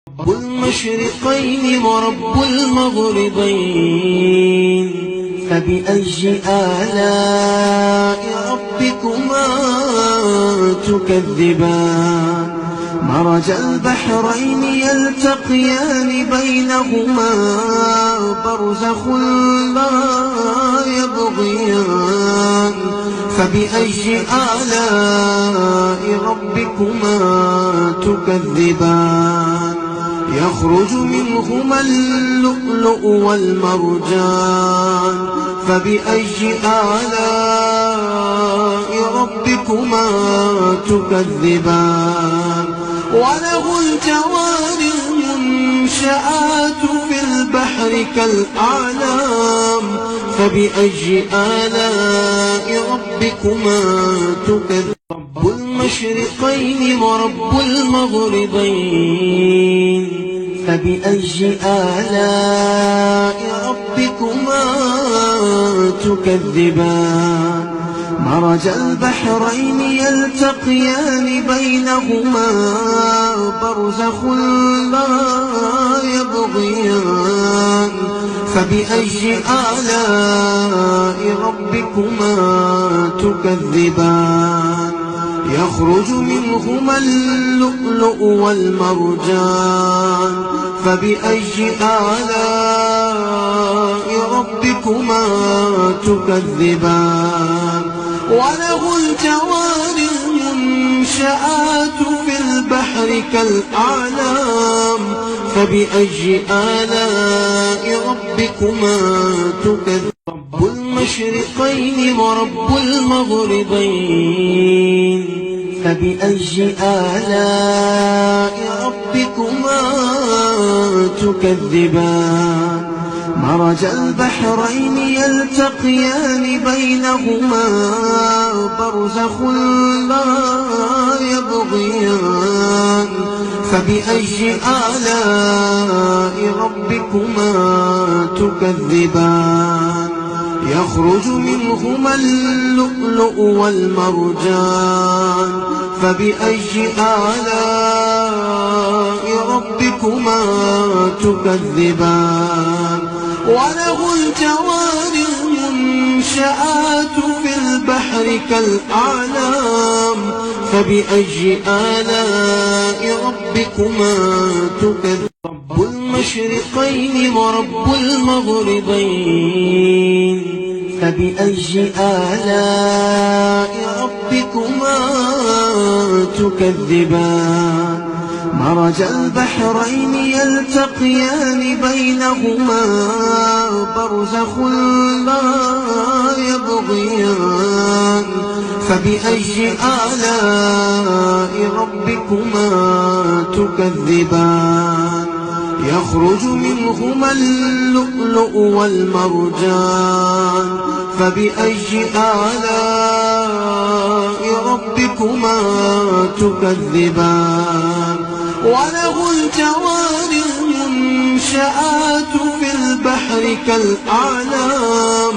رب المشرقين ورب المغربين، فبأي آلاء ربكما تكذبان؟ مرج البحرين يلتقيان بينهما برزخ لا يبغيان، فبأي آلاء ربكما تكذبان؟ يخرج منهما اللؤلؤ والمرجان، فبأي آلاء ربكما تكذبان؟ وله الجوار المنشآت في البحر كالأعلام، فبأي آلاء ربكما تكذبان؟ رب المشرقين ورب المغربين، فبأي آلاء ربكما تكذبان؟ مرج البحرين يلتقيان بينهما برزخ لا يبغيان، فبأي آلاء ربكما تكذبان؟ يخرج منهما اللؤلؤ والمرجان، فبأي آلاء ربكما تكذبان؟ وله الجوار المنشآت في البحر كالأعلام، فبأي آلاء ربكما تكذبان؟ رب المشرقين ورب المغربين، فبأي آلاء ربكما تكذبان؟ مرج البحرين يلتقيان بينهما برزخ لا يبغيان، فبأي آلاء ربكما تكذبان؟ يخرج منهما اللؤلؤ والمرجان، فبأي آلاء ربكما تكذبان؟ وله الجوار المنشآت في البحر كالأعلام، فبأي آلاء ربكما تكذبان؟ رب المشرقين ورب المغربين، فبأي آلاء ربكما تكذبان؟ مرج البحرين يلتقيان بينهما برزخ لا يبغيان، فبأي آلاء ربكما تكذبان؟ يخرج منهما اللؤلؤ والمرجان، فبأي آلاء ربكما تكذبان؟ وله الجوار المنشآت في البحر كالأعلام،